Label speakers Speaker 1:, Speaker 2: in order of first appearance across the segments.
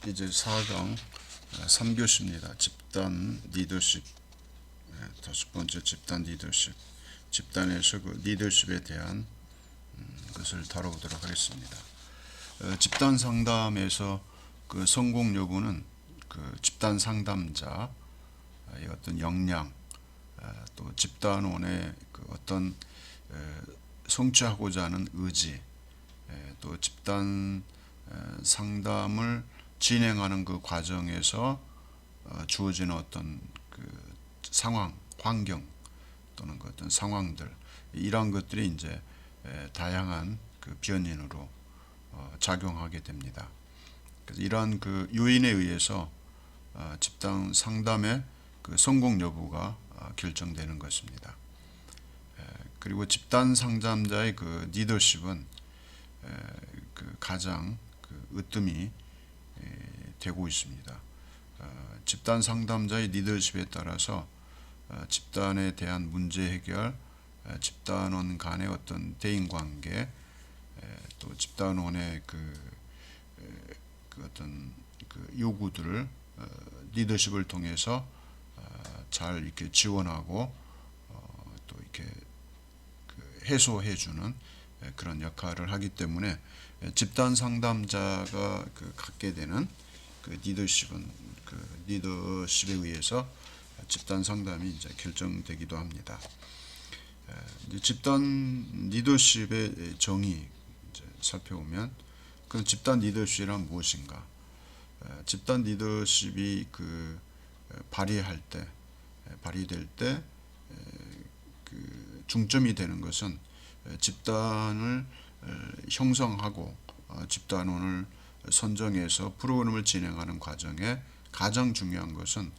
Speaker 1: 이제 4강 3교시입니다. 집단 리더십, 다섯 번째 집단 리더십, 집단에서 그 리더십에 대한 것을 다뤄보도록 하겠습니다. 집단 상담에서 그 성공 여부는 그 집단 상담자의 어떤 역량, 또 집단원의 그 어떤 성취하고자 하는 의지, 또 집단 상담을 진행하는 그 과정에서 주어지는 어떤 그 상황, 환경 또는 그 어떤 상황들, 이러한 것들이 이제 다양한 그 변인으로 작용하게 됩니다. 그래서 이러한 그 요인에 의해서 집단 상담의 그 성공 여부가 결정되는 것입니다. 그리고 집단 상담자의 그 리더십은 그 가장 그 으뜸이 되고 있습니다. 집단 상담자의 리더십에 따라서 집단에 대한 문제 해결, 집단원 간의 어떤 대인 관계, 또 집단원의 그 어떤 그 요구들을 리더십을 통해서 잘 이렇게 지원하고 또 이렇게 그 해소해주는 그런 역할을 하기 때문에 집단 상담자가 그 갖게 되는 그 리더십은 그 리더십에 의해서 집단 상담이 이제 결정되기도 합니다. 이제 집단 리더십의 정의 이제 살펴보면 그 집단 리더십이란 무엇인가? 집단 리더십이 그 발휘될 때 그 중점이 되는 것은 집단을 형성하고 집단원을 선정해서 프로그램을 진행하는 과정에 가장 중요한 것은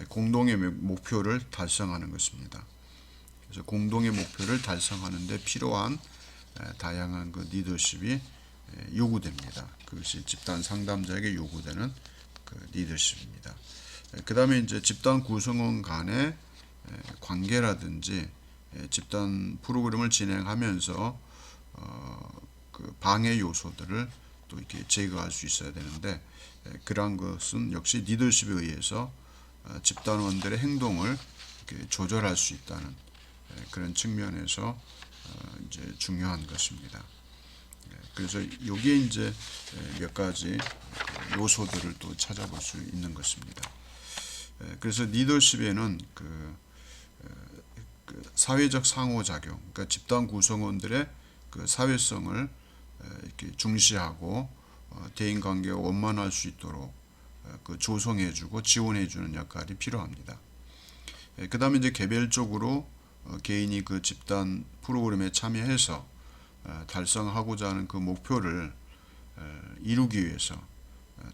Speaker 1: 공동의 목표를 달성하는 것입니다. 그래서 공동의 목표를 달성하는 데 필요한 다양한 그 리더십이 요구됩니다. 그것이 집단 상담자에게 요구되는 그 리더십입니다. 그 다음에 이제 집단 구성원 간의 관계라든지 집단 프로그램을 진행하면서 그 방해 요소들을 또 이렇게 제거할 수 있어야 되는데 그러한 것은 역시 리더십에 의해서 집단원들의 행동을 이렇게 조절할 수 있다는 그런 측면에서 이제 중요한 것입니다. 그래서 여기에 이제 몇 가지 요소들을 또 찾아볼 수 있는 것입니다. 그래서 리더십에는 그 사회적 상호작용, 그러니까 집단 구성원들의 그 사회성을 이렇게 중시하고 대인관계가 원만할 수 있도록 그 조성해주고 지원해주는 역할이 필요합니다. 그 다음에 이제 개별적으로 개인이 그 집단 프로그램에 참여해서 달성하고자 하는 그 목표를 이루기 위해서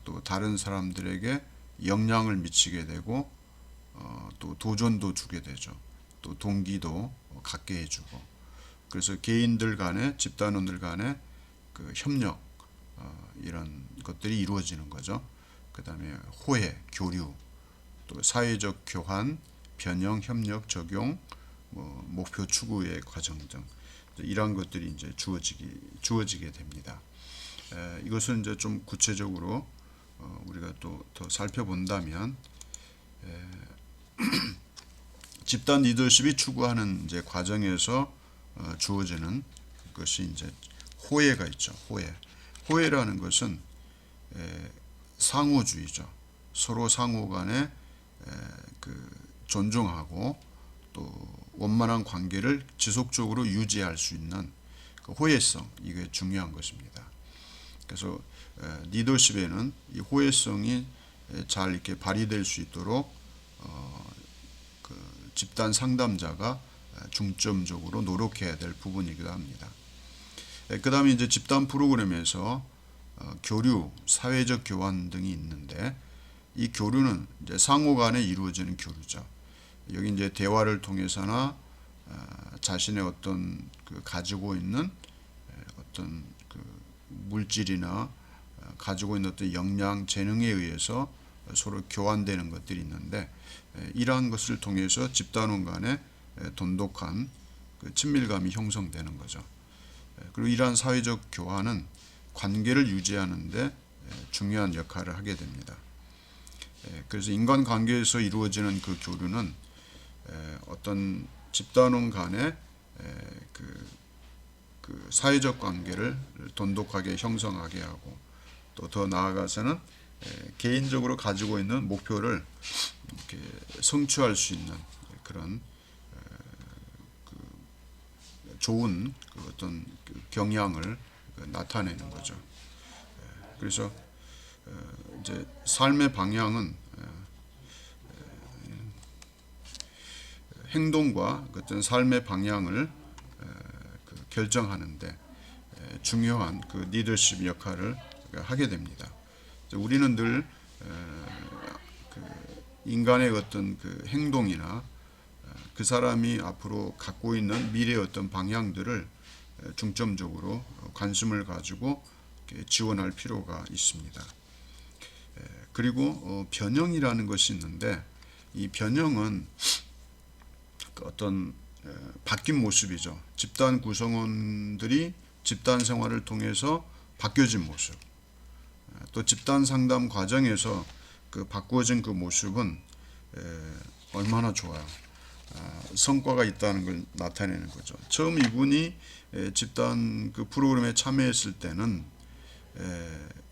Speaker 1: 또 다른 사람들에게 영향을 미치게 되고 또 도전도 주게 되죠. 또 동기도 갖게 해주고 그래서 개인들 간에 집단원들 간에 그 협력 이런 것들이 이루어지는 거죠. 그 다음에 호혜, 교류, 또 사회적 교환, 변형, 협력, 적용, 목표 추구의 과정 등 이러한 것들이 이제 주어지게 됩니다. 이것을 이제 좀 구체적으로 우리가 또 더 살펴본다면 집단 리더십이 추구하는 이제 과정에서 주어지는 것이 이제 호혜가 있죠. 호혜라는 것은 상호주의죠. 서로 상호간에 그 존중하고 또 원만한 관계를 지속적으로 유지할 수 있는 그 호혜성, 이게 중요한 것입니다. 그래서 리더십에는 이 호혜성이 잘 이렇게 발휘될 수 있도록 그 집단 상담자가 중점적으로 노력해야 될 부분이기도 합니다. 그 다음에 이제 집단 프로그램에서 교류, 사회적 교환 등이 있는데 이 교류는 이제 상호 간에 이루어지는 교류죠. 여기 이제 대화를 통해서나 자신의 어떤 그 가지고 있는 어떤 그 물질이나 가지고 있는 어떤 역량, 재능에 의해서 서로 교환되는 것들이 있는데 이러한 것을 통해서 집단원 간에 돈독한 그 친밀감이 형성되는 거죠. 그리고 이러한 사회적 교환은 관계를 유지하는 데 중요한 역할을 하게 됩니다. 그래서 인간관계에서 이루어지는 그 교류는 어떤 집단원 간의 그 사회적 관계를 돈독하게 형성하게 하고, 또 더 나아가서는 개인적으로 가지고 있는 목표를 이렇게 성취할 수 있는 그런 좋은 어떤 경향을 나타내는 거죠. 그래서 이제 삶의 방향은 행동과 어떤 삶의 방향을 결정하는데 중요한 그 리더십 역할을 하게 됩니다. 우리는 늘 인간의 어떤 그 행동이나 그 사람이 앞으로 갖고 있는 미래의 어떤 방향들을 중점적으로 관심을 가지고 지원할 필요가 있습니다. 그리고 변형이라는 것이 있는데, 이 변형은 어떤 바뀐 모습이죠. 집단 구성원들이 집단 생활을 통해서 바뀌어진 모습, 또 집단 상담 과정에서 그 바꾸어진 그 모습은 얼마나 좋아요. 성과가 있다는 걸 나타내는 거죠. 처음 이분이 집단 그 프로그램에 참여했을 때는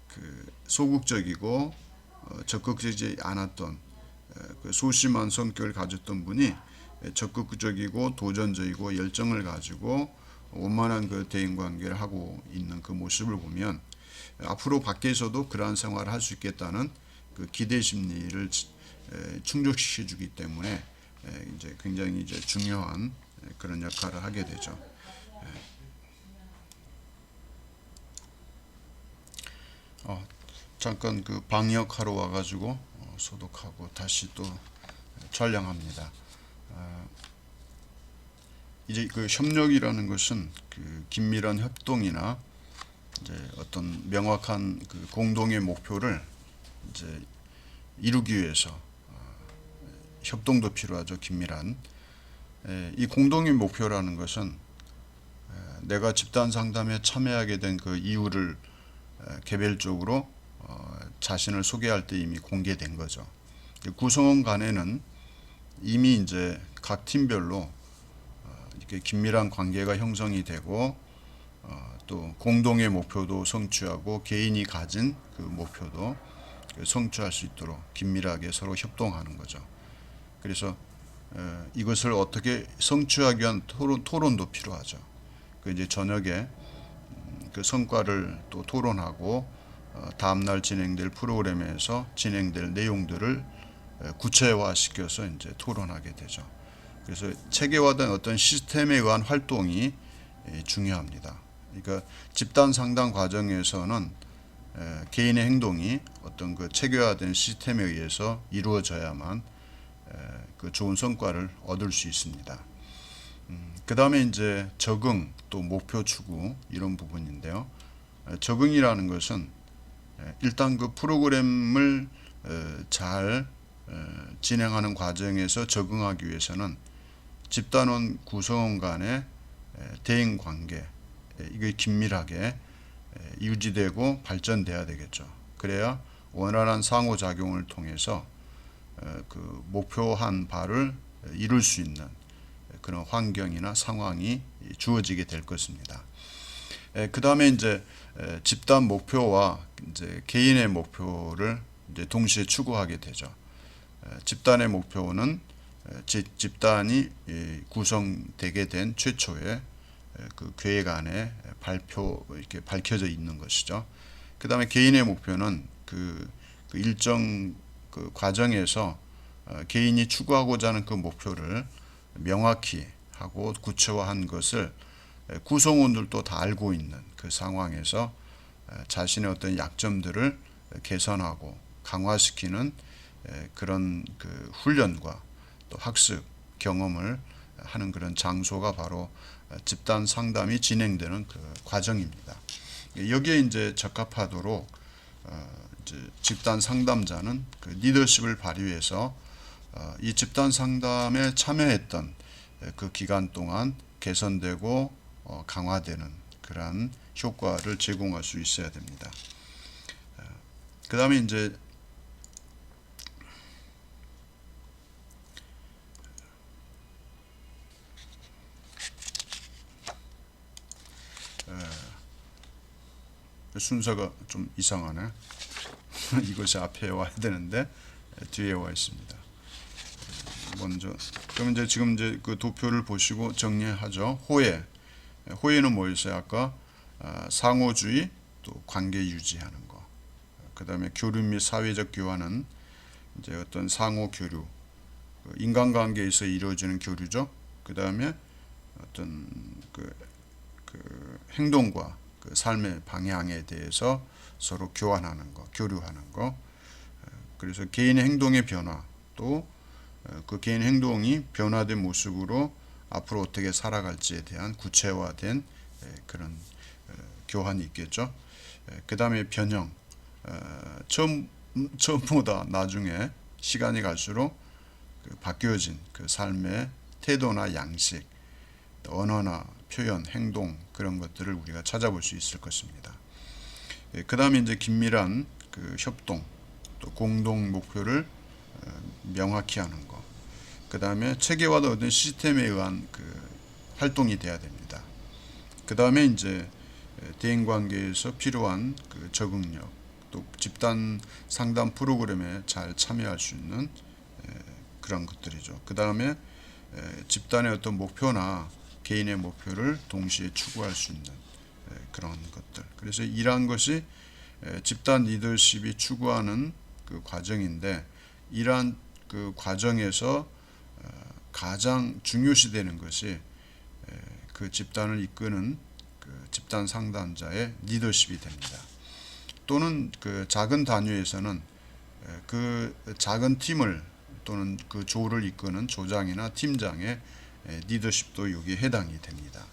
Speaker 1: 그 소극적이고 적극적이지 않았던 그 소심한 성격을 가졌던 분이 적극적이고 도전적이고 열정을 가지고 원만한 그 대인 관계를 하고 있는 그 모습을 보면 앞으로 밖에서도 그러한 생활을 할 수 있겠다는 그 기대 심리를 충족시켜 주기 때문에 이제 굉장히 이제 중요한 그런 역할을 하게 되죠. 잠깐 그 방역하러 와가지고 소독하고 다시 또 촬영합니다. 이제 그 협력이라는 것은 그 긴밀한 협동이나 이제 어떤 명확한 그 공동의 목표를 이제 이루기 위해서 협동도 필요하죠. 긴밀한 이 공동의 목표라는 것은 내가 집단 상담에 참여하게 된 그 이유를 개별적으로 자신을 소개할 때 이미 공개된 거죠. 구성원 간에는 이미 이제 각 팀별로 이렇게 긴밀한 관계가 형성이 되고 또 공동의 목표도 성취하고 개인이 가진 그 목표도 성취할 수 있도록 긴밀하게 서로 협동하는 거죠. 그래서 이것을 어떻게 성취하기 위한 토론도 필요하죠. 그 이제 저녁에 그 성과를 또 토론하고 다음날 진행될 프로그램에서 진행될 내용들을 구체화시켜서 이제 토론하게 되죠. 그래서 체계화된 어떤 시스템에 의한 활동이 중요합니다. 그러니까 집단 상담 과정에서는 개인의 행동이 어떤 그 체계화된 시스템에 의해서 이루어져야만 그 좋은 성과를 얻을 수 있습니다. 그 다음에 이제 적응 또 목표 추구 이런 부분인데요. 적응이라는 것은 일단 그 프로그램을 잘 진행하는 과정에서 적응하기 위해서는 집단원 구성원 간의 대인 관계 이게 긴밀하게 유지되고 발전돼야 되겠죠. 그래야 원활한 상호작용을 통해서 그 목표한 바를 이룰 수 있는 그런 환경이나 상황이 주어지게 될 것입니다. 그 다음에 이제 집단 목표와 이제 개인의 목표를 이제 동시에 추구하게 되죠. 집단의 목표는 집단이 구성되게 된 최초의 그 계획 안에 이렇게 밝혀져 있는 것이죠. 그 다음에 개인의 목표는 그 일정 그 과정에서 개인이 추구하고자 하는 그 목표를 명확히 하고 구체화한 것을 구성원들도 다 알고 있는 그 상황에서 자신의 어떤 약점들을 개선하고 강화시키는 그런 그 훈련과 또 학습 경험을 하는 그런 장소가 바로 집단 상담이 진행되는 그 과정입니다. 여기에 이제 적합하도록 이제 집단 상담자는 그 리더십을 발휘해서 이 집단 상담에 참여했던 그 기간 동안 개선되고 강화되는 그러한 효과를 제공할 수 있어야 됩니다. 그 다음에 이제 순서가 좀 이상하네. 이것이 앞에 와야 되는데 뒤에 와 있습니다. 먼저 그럼 이제 지금 이제 그 도표를 보시고 정리하죠. 호혜는 뭐였어요? 아까 상호주의, 또 관계 유지하는 거. 그 다음에 교류 및 사회적 교환은 이제 어떤 상호 교류, 인간관계에서 이루어지는 교류죠. 그 다음에 어떤 그 행동과 그 삶의 방향에 대해서 서로 교환하는 거, 교류하는 거. 그래서 개인의 행동의 변화, 또 그 개인 행동이 변화된 모습으로 앞으로 어떻게 살아갈지에 대한 구체화된 그런 교환이 있겠죠. 그 다음에 변형, 처음보다 나중에 시간이 갈수록 바뀌어진 그 삶의 태도나 양식, 언어나 표현, 행동, 그런 것들을 우리가 찾아볼 수 있을 것입니다. 그 다음에 이제 긴밀한 그 협동, 또 공동 목표를 명확히 하는 것. 그 다음에 체계화된 어떤 시스템에 의한 그 활동이 돼야 됩니다. 그 다음에 이제 대인관계에서 필요한 그 적응력, 또 집단 상담 프로그램에 잘 참여할 수 있는 그런 것들이죠. 그 다음에 집단의 어떤 목표나 개인의 목표를 동시에 추구할 수 있는 그런 것들. 그래서 이러한 것이 집단 리더십이 추구하는 그 과정인데, 이러한 그 과정에서 가장 중요시되는 것이 그 집단을 이끄는 그 집단 상담자의 리더십이 됩니다. 또는 그 작은 단위에서는 그 작은 팀을 또는 그 조를 이끄는 조장이나 팀장의 리더십도 여기에 해당이 됩니다.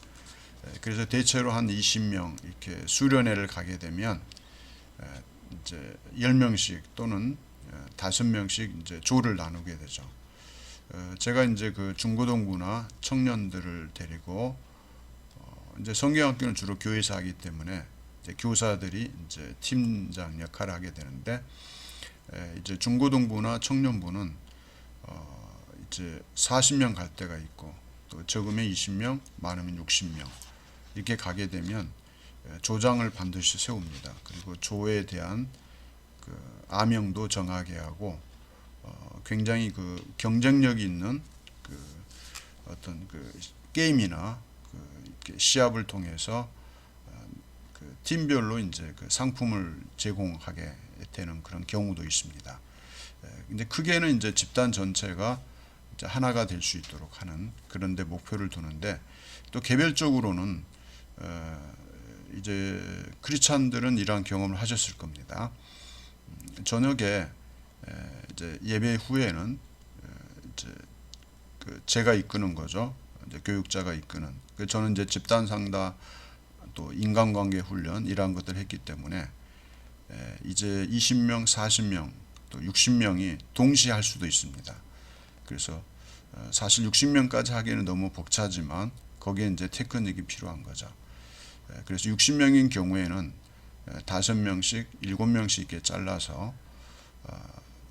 Speaker 1: 그래서 대체로 한 20명 이렇게 수련회를 가게 되면 이제 10명씩 또는 5명씩 이제 조를 나누게 되죠. 제가 이제 그 중고등부나 청년들을 데리고 이제 성경학교는 주로 교회에서 하기 때문에 이제 교사들이 이제 팀장 역할을 하게 되는데, 이제 중고등부나 청년부는 이제 40명 갈 때가 있고, 또 적으면 20명, 많으면 60명 이렇게 가게 되면 조장을 반드시 세웁니다. 그리고 조에 대한 그 아명도 정하게 하고, 굉장히 그 경쟁력 있는 그 어떤 그 게임이나 그 시합을 통해서 그 팀별로 이제 그 상품을 제공하게 되는 그런 경우도 있습니다. 근데 크게는 이제 집단 전체가 이제 하나가 될 수 있도록 하는 그런 데 목표를 두는데, 또 개별적으로는 이제 크리스찬들은 이러한 경험을 하셨을 겁니다. 저녁에 이제 예배 후에는 이제 그 제가 이끄는 거죠. 이제 교육자가 이끄는. 저는 이제 집단 상담, 또 인간관계 훈련 이러한 것들을 했기 때문에 이제 20명, 40명, 또 60명이 동시에 할 수도 있습니다. 그래서 사실 60명까지 하기에는 너무 벅차지만 거기에 이제 테크닉이 필요한 거죠. 그래서 60명인 경우에는 5명씩, 7명씩 이렇게 잘라서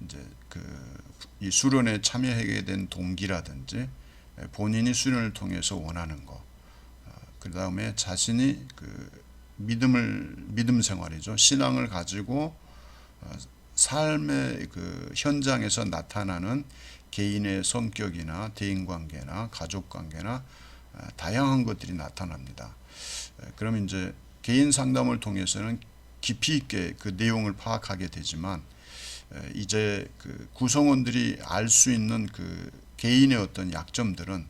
Speaker 1: 이제 이 수련에 참여하게 된 동기라든지 본인이 수련을 통해서 원하는 거, 그 다음에 자신이 그 믿음 생활이죠. 신앙을 가지고 삶의 그 현장에서 나타나는 개인의 성격이나 대인관계나 가족관계나 다양한 것들이 나타납니다. 그러면 이제 개인 상담을 통해서는 깊이 있게 그 내용을 파악하게 되지만, 이제 그 구성원들이 알 수 있는 그 개인의 어떤 약점들은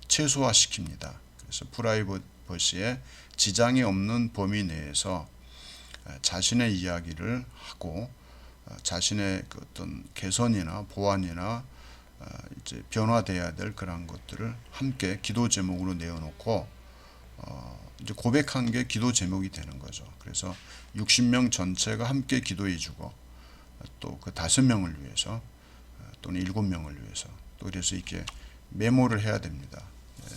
Speaker 1: 최소화시킵니다. 그래서 프라이버시에 지장이 없는 범위 내에서 자신의 이야기를 하고, 자신의 그 어떤 개선이나 보완이나 이제 변화돼야 될 그런 것들을 함께 기도 제목으로 내어놓고 이제 고백한 게 기도 제목이 되는 거죠. 그래서 60명 전체가 함께 기도해주고, 또 그 5명을 위해서 또는 7명을 위해서, 또 그래서 이렇게 메모를 해야 됩니다.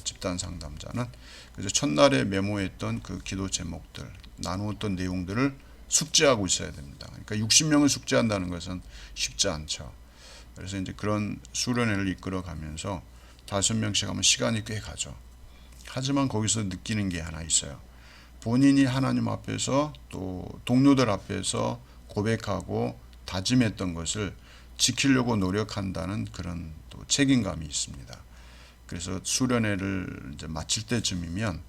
Speaker 1: 집단 상담자는. 그래서 첫날에 메모했던 그 기도 제목들, 나누었던 내용들을 숙제하고 있어야 됩니다. 그러니까 60명을 숙제한다는 것은 쉽지 않죠. 그래서 이제 그런 수련회를 이끌어 가면서 5명씩 하면 시간이 꽤 가죠. 하지만 거기서 느끼는 게 하나 있어요. 본인이 하나님 앞에서 또 동료들 앞에서 고백하고 다짐했던 것을 지키려고 노력한다는 그런 또 책임감이 있습니다. 그래서 수련회를 이제 마칠 때쯤이면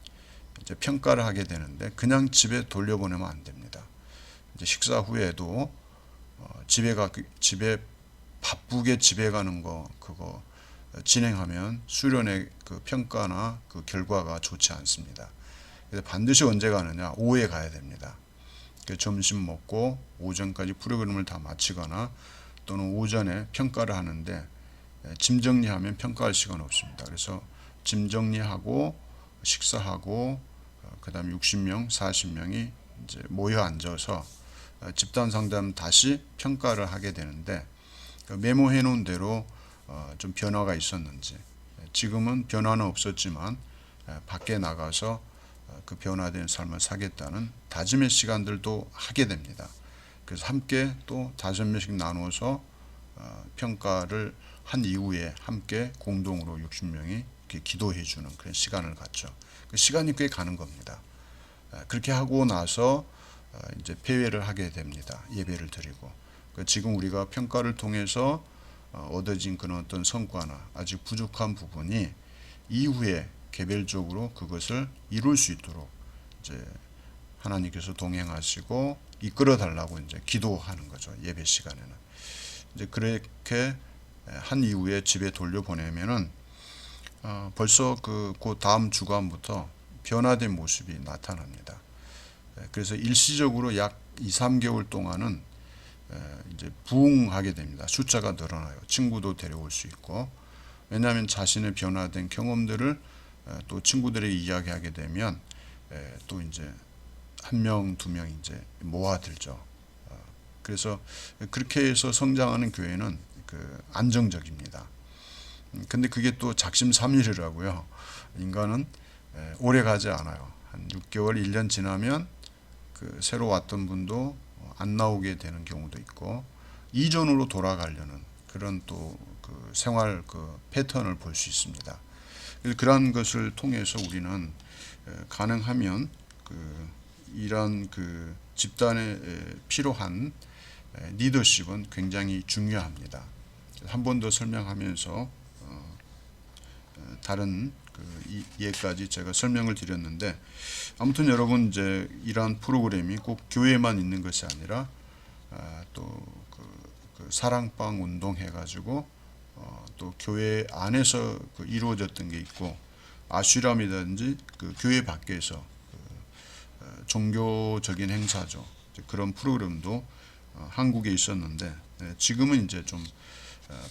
Speaker 1: 이제 평가를 하게 되는데 그냥 집에 돌려보내면 안 됩니다. 이제 식사 후에도 집에 바쁘게 집에 가는 거 그거 진행하면 수련회 그 평가나 그 결과가 좋지 않습니다. 그래서 반드시 언제 가느냐? 오후에 가야 됩니다. 점심 먹고 오전까지 프로그램을 다 마치거나 또는 오전에 평가를 하는데 짐 정리하면 평가할 시간 없습니다. 그래서 짐 정리하고 식사하고 그다음에 60명, 40명이 이제 모여 앉아서 집단 상담 다시 평가를 하게 되는데 메모해 놓은 대로 좀 변화가 있었는지 지금은 변화는 없었지만 밖에 나가서 그 변화된 삶을 살겠다는 다짐의 시간들도 하게 됩니다. 그래서 함께 또 5명씩 나눠서 평가를 한 이후에 함께 공동으로 60명이 이렇게 기도해 주는 그런 시간을 갖죠. 그 시간이 꽤 가는 겁니다. 그렇게 하고 나서 이제 폐회를 하게 됩니다. 예배를 드리고 지금 우리가 평가를 통해서 얻어진 그런 어떤 성과나 아직 부족한 부분이 이후에 개별적으로 그것을 이룰 수 있도록 이제 하나님께서 동행하시고 이끌어 달라고 이제 기도하는 거죠. 예배 시간에는. 이제 그렇게 한 이후에 집에 돌려보내면은 벌써 그 다음 주간부터 변화된 모습이 나타납니다. 그래서 일시적으로 약 2, 3개월 동안은 이제 부흥하게 됩니다. 숫자가 늘어나요. 친구도 데려올 수 있고 왜냐하면 자신의 변화된 경험들을 또 친구들에게 이야기하게 되면 또 이제 1명, 2명 이제 모아들죠. 그래서 그렇게 해서 성장하는 교회는 그 안정적입니다. 근데 그게 또 작심삼일이라고요. 인간은 오래 가지 않아요. 한 6개월, 1년 지나면 그 새로 왔던 분도 안 나오게 되는 경우도 있고 이전으로 돌아가려는 그런 또 그 생활 그 패턴을 볼 수 있습니다. 그러한 것을 통해서 우리는 가능하면 그 이런 그 집단에 필요한 리더십은 굉장히 중요합니다. 한 번 더 설명하면서 다른 그 예까지 제가 설명을 드렸는데 아무튼 여러분 이제 이러한 프로그램이 꼭 교회만 있는 것이 아니라 또 그 사랑방 운동 해가지고 또 교회 안에서 그 이루어졌던 게 있고 아슈람이라든지 그 교회 밖에서 그 종교적인 행사죠. 그런 프로그램도 한국에 있었는데 지금은 이제 좀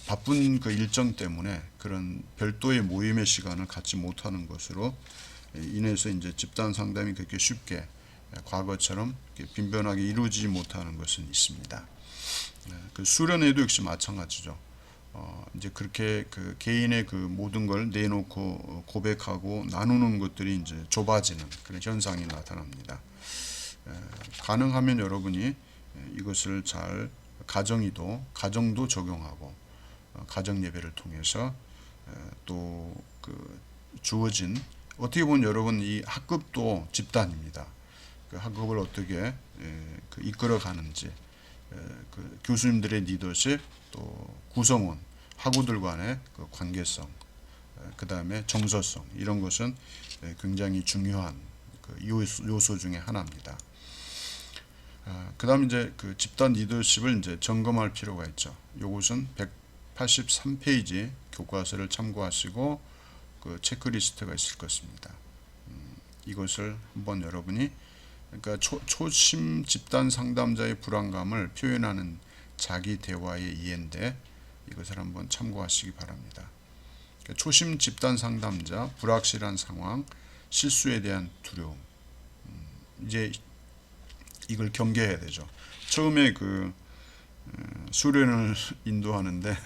Speaker 1: 바쁜 그 일정 때문에 그런 별도의 모임의 시간을 갖지 못하는 것으로 인해서 이제 집단 상담이 그렇게 쉽게 과거처럼 빈번하게 이루어지지 못하는 것은 있습니다. 그 수련회도 역시 마찬가지죠. 이제 그렇게 그 개인의 그 모든 걸 내놓고 고백하고 나누는 것들이 이제 좁아지는 그런 현상이 나타납니다. 가능하면 여러분이 이것을 잘 가정도 적용하고 가정 예배를 통해서 또 그 주어진 어떻게 보면 여러분 이 학급도 집단입니다. 그 학급을 어떻게 그 이끌어 가는지 그 교수님들의 리더십 또 구성원 학우들 간의 그 관계성 그 다음에 정서성 이런 것은 굉장히 중요한 그 요소 중에 하나입니다. 그 다음 이제 그 집단 리더십을 이제 점검할 필요가 있죠. 요것은 183페이지 교과서를 참고하시고 그 체크리스트가 있을 것입니다. 이것을 한번 여러분이 그러니까 초심 집단 상담자의 불안감을 표현하는 자기 대화의 이해인데 이것을 한번 참고하시기 바랍니다. 그러니까 초심 집단 상담자 불확실한 상황 실수에 대한 두려움 이제 이걸 경계해야 되죠. 처음에 그 수련을 인도하는데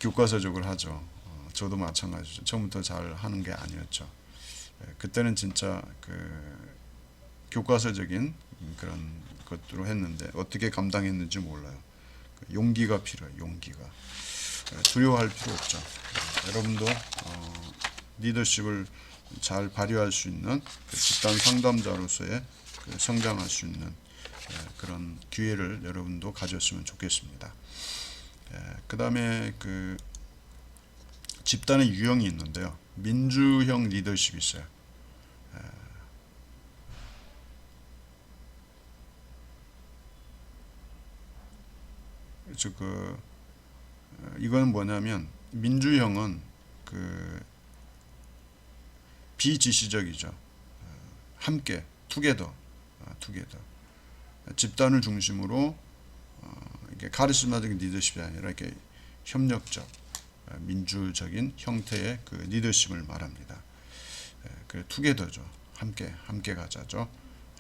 Speaker 1: 교과서적으로 하죠. 저도 마찬가지죠. 처음부터 잘 하는 게 아니었죠. 그때는 진짜 그 교과서적인 그런 것들로 했는데 어떻게 감당했는지 몰라요. 용기가 필요해요. 용기가. 두려워할 필요 없죠. 여러분도 리더십을 잘 발휘할 수 있는 집단 상담자로서의 성장할 수 있는 그런 기회를 여러분도 가졌으면 좋겠습니다. 그 다음에 그 집단의 유형이 있는데요. 민주형 리더십이 있어요. 이건 뭐냐면 민주형은 비지시적이죠. 함께 투게더 집단을 중심으로 이게 카리스마적인 리더십이 아니라 이렇게 협력적 민주적인 형태의 그 리더십을 말합니다. 그 투게더죠. 함께 가자죠.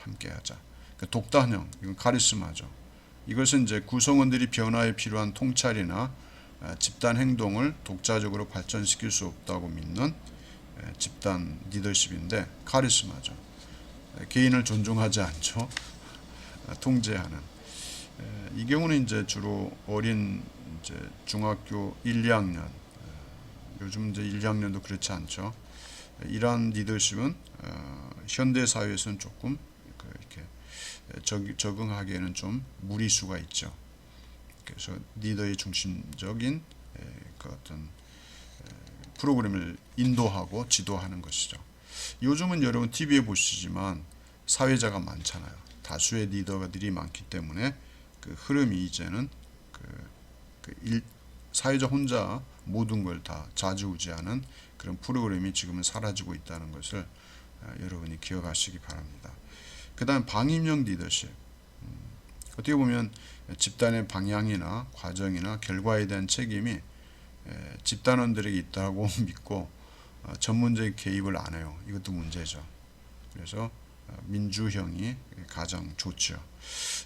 Speaker 1: 함께 하자. 그 독단형 이건 카리스마죠. 이것은 이제 구성원들이 변화에 필요한 통찰이나 집단 행동을 독자적으로 발전시킬 수 없다고 믿는 집단 리더십인데 카리스마죠. 개인을 존중하지 않죠. 통제하는. 이 경우는 이제 주로 어린 이제 중학교 1, 2학년, 요즘 이제 1, 2학년도 그렇지 않죠. 이러한 리더십은 현대 사회에서는 조금 이렇게 적응하기에는 좀 무리수가 있죠. 그래서 리더의 중심적인 그 어떤 프로그램을 인도하고 지도하는 것이죠. 요즘은 여러분 TV에 보시지만 사회자가 많잖아요. 다수의 리더들이 많기 때문에 그 흐름이 이제는 사회자 혼자 모든 걸 다 좌지우지하는 그런 프로그램이 지금은 사라지고 있다는 것을 여러분이 기억하시기 바랍니다. 그 다음 방임형 리더십. 어떻게 보면 집단의 방향이나 과정이나 결과에 대한 책임이 집단원들에게 있다고 믿고 전문적인 개입을 안 해요. 이것도 문제죠. 그래서 민주형이 가장 좋죠.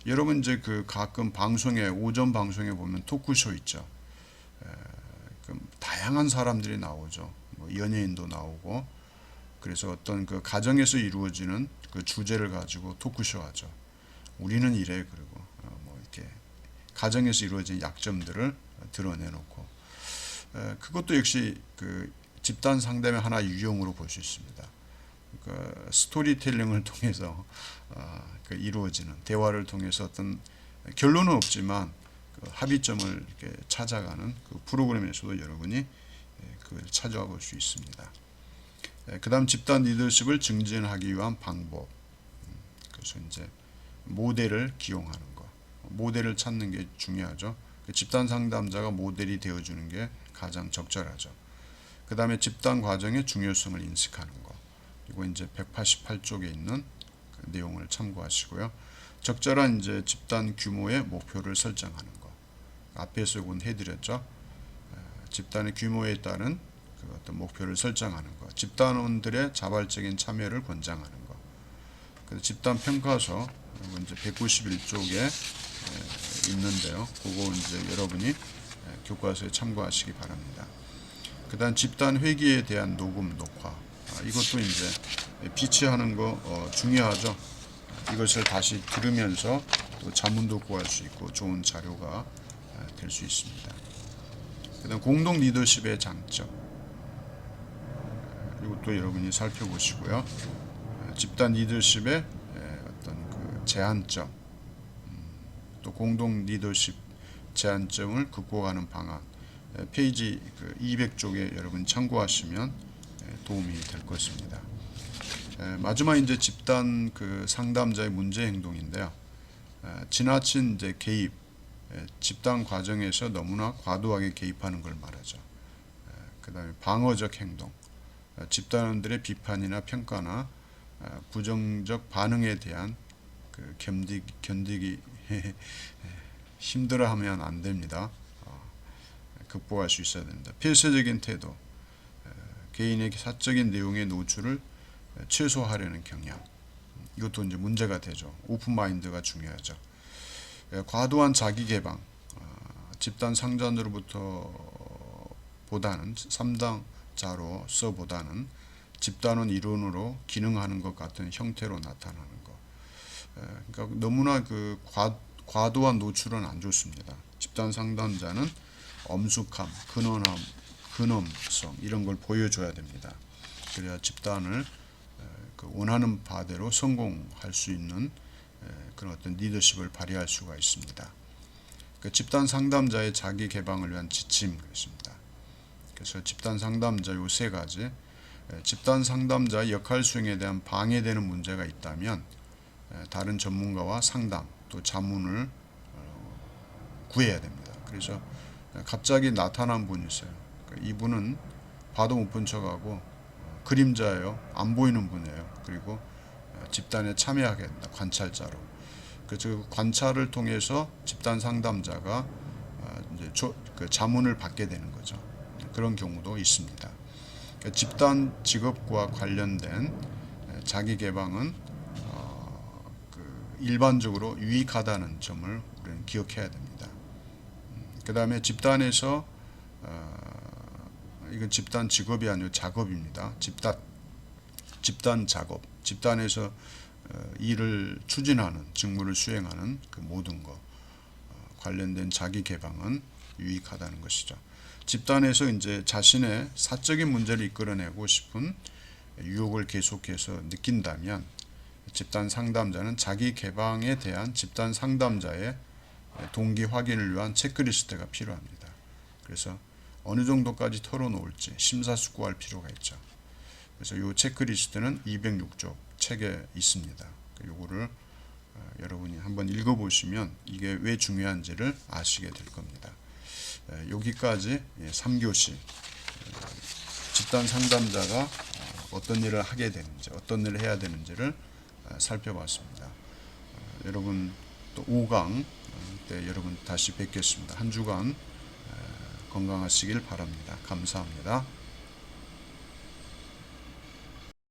Speaker 1: 여러분 이제 그 가끔 방송에 오전 방송에 보면 토크쇼 있죠. 다양한 사람들이 나오죠. 뭐 연예인도 나오고 그래서 어떤 그 가정에서 이루어지는 그 주제를 가지고 토크쇼 하죠. 우리는 이래 그리고 뭐 이렇게 가정에서 이루어진 약점들을 드러내놓고 그것도 역시 그 집단 상담의 하나의 유형으로 볼 수 있습니다. 그 스토리텔링을 통해서 이루어지는 대화를 통해서 어떤 결론은 없지만 그 합의점을 이렇게 찾아가는 그 프로그램에서도 여러분이 그걸 찾아와 볼 수 있습니다. 그 다음 집단 리더십을 증진하기 위한 방법. 그래서 이제 모델을 기용하는 거. 모델을 찾는 게 중요하죠. 집단 상담자가 모델이 되어주는 게 가장 적절하죠. 그 다음에 집단 과정의 중요성을 인식하는 거. 이거 이제 188쪽에 있는 그 내용을 참고하시고요. 적절한 이제 집단 규모의 목표를 설정하는 거. 앞에서 이건 해드렸죠. 집단의 규모에 따른 그 어떤 목표를 설정하는 것, 집단원들의 자발적인 참여를 권장하는 것. 그래서 집단 평가서 이제 191쪽에 있는데요. 그거 이제 여러분이 교과서에 참고하시기 바랍니다. 그다음 집단 회기에 대한 녹음 녹화. 이것도 이제 비치하는 거 중요하죠. 이것을 다시 들으면서 또 자문도 구할 수 있고 좋은 자료가 될 수 있습니다. 그다음 공동 리더십의 장점. 이것도 여러분이 살펴보시고요. 집단 리더십의 어떤 그 제한점, 또 공동 리더십 제한점을 극복하는 방안. 페이지 200쪽에 여러분 참고하시면 도움이 될 것입니다. 마지막 이제 집단 그 상담자의 문제 행동인데요. 지나친 이제 개입, 집단 과정에서 너무나 과도하게 개입하는 걸 말하죠. 그다음에 방어적 행동, 집단원들의 비판이나 평가나 부정적 반응에 대한 그 견디기 힘들어하면 안 됩니다. 극복할 수 있어야 됩니다. 폐쇄적인 태도, 개인의 사적인 내용의 노출을 최소화하려는 경향, 이것도 이제 문제가 되죠. 오픈 마인드가 중요하죠. 과도한 자기 개방, 집단 상단으로부터 보다는 삼당자로서 보다는 집단원 일원으로 기능하는 것 같은 형태로 나타나는 것. 그러니까 너무나 그 과도한 노출은 안 좋습니다. 집단 상담자는 엄숙함, 근엄성 이런 걸 보여줘야 됩니다. 그래야 집단을 그 원하는 바대로 성공할 수 있는 그런 어떤 리더십을 발휘할 수가 있습니다. 그 집단 상담자의 자기 개방을 위한 지침 그렇습니다. 그래서 집단 상담자 요 세 가지, 집단 상담자 역할 수행에 대한 방해되는 문제가 있다면 다른 전문가와 상담 또 자문을 구해야 됩니다. 그래서 갑자기 나타난 분이 있어요. 이분은 봐도 못 본 척하고 그림자예요. 안 보이는 분이에요. 그리고 집단에 참여하게 된다. 관찰자로. 그 관찰을 통해서 집단 상담자가 이제 그 자문을 받게 되는 거죠. 그런 경우도 있습니다. 그러니까 집단 직업과 관련된 자기 개방은 일반적으로 유익하다는 점을 우리는 기억해야 됩니다. 그 다음에 집단에서 이건 집단 직업이 아니고 작업입니다. 집단 작업, 집단에서 일을 추진하는 직무를 수행하는 그 모든 것 관련된 자기 개방은 유익하다는 것이죠. 집단에서 이제 자신의 사적인 문제를 이끌어내고 싶은 유혹을 계속해서 느낀다면 집단 상담자는 자기 개방에 대한 집단 상담자의 동기 확인을 위한 체크리스트가 필요합니다. 그래서 어느 정도까지 털어놓을지 심사숙고할 필요가 있죠. 그래서 이 체크리스트는 206쪽 책에 있습니다. 요거를 여러분이 한번 읽어보시면 이게 왜 중요한지를 아시게 될 겁니다. 여기까지 3교시 집단 상담자가 어떤 일을 하게 되는지 어떤 일을 해야 되는지를 살펴봤습니다. 여러분 또 5강 때 여러분 다시 뵙겠습니다. 한 주간 건강하시길 바랍니다. 감사합니다.